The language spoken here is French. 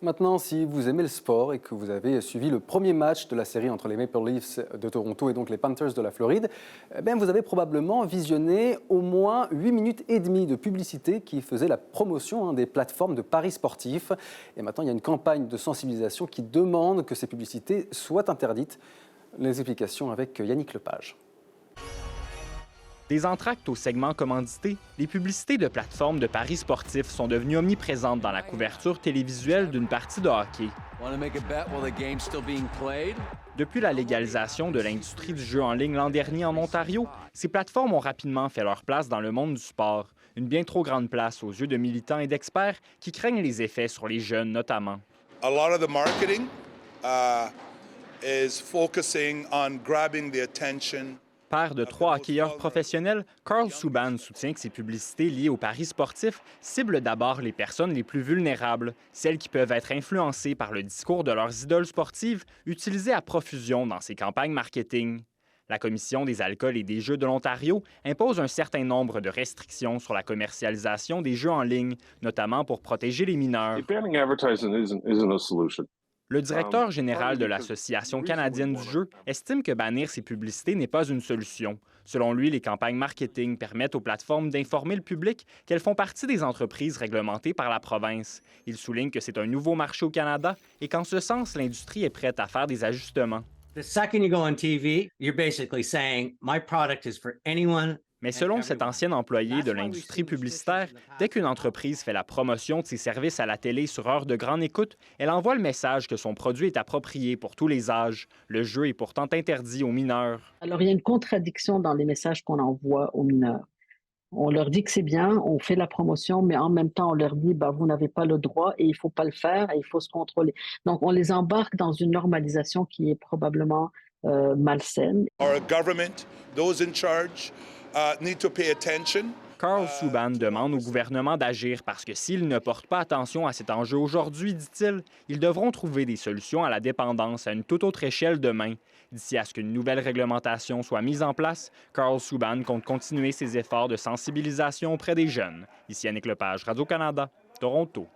Maintenant, si vous aimez le sport et que vous avez suivi le premier match de la série entre les Maple Leafs de Toronto et donc les Panthers de la Floride, vous avez probablement visionné au moins 8 minutes et demie de publicité qui faisait la promotion des plateformes de paris sportifs. Et maintenant, il y a une campagne de sensibilisation qui demande que ces publicités soient interdites. Les explications avec Yannick Lepage. Des entr'actes au segment commandité, les publicités de plateformes de paris sportifs sont devenues omniprésentes dans la couverture télévisuelle d'une partie de hockey. Depuis la légalisation de l'industrie du jeu en ligne l'an dernier en Ontario, ces plateformes ont rapidement fait leur place dans le monde du sport, une bien trop grande place aux yeux de militants et d'experts qui craignent les effets sur les jeunes notamment. A lot of the marketing is focusing on grabbing the attention. Père de 3 hockeyeurs professionnels, Carl Subban soutient que ces publicités liées aux paris sportifs ciblent d'abord les personnes les plus vulnérables, celles qui peuvent être influencées par le discours de leurs idoles sportives utilisées à profusion dans ces campagnes marketing. La Commission des alcools et des jeux de l'Ontario impose un certain nombre de restrictions sur la commercialisation des jeux en ligne, notamment pour protéger les mineurs. Le directeur général de l'Association canadienne du jeu estime que bannir ces publicités n'est pas une solution. Selon lui, les campagnes marketing permettent aux plateformes d'informer le public qu'elles font partie des entreprises réglementées par la province. Il souligne que c'est un nouveau marché au Canada et qu'en ce sens, l'industrie est prête à faire des ajustements. The second you go on TV, you're basically saying my product is for anyone. Mais selon cet ancien employé de l'industrie publicitaire, dès qu'une entreprise fait la promotion de ses services à la télé sur heure de grande écoute, elle envoie le message que son produit est approprié pour tous les âges. Le jeu est pourtant interdit aux mineurs. Alors, il y a une contradiction dans les messages qu'on envoie aux mineurs. On leur dit que c'est bien, on fait la promotion, mais en même temps, on leur dit vous n'avez pas le droit et il ne faut pas le faire et il faut se contrôler. Donc, on les embarque dans une normalisation qui est probablement malsaine. Our government, those in charge, need to pay attention. Carl Subban demande au gouvernement d'agir parce que s'ils ne portent pas attention à cet enjeu aujourd'hui, dit-il, ils devront trouver des solutions à la dépendance à une toute autre échelle demain. D'ici à ce qu'une nouvelle réglementation soit mise en place, Carl Subban compte continuer ses efforts de sensibilisation auprès des jeunes. Ici Yannick Lepage, Radio-Canada, Toronto.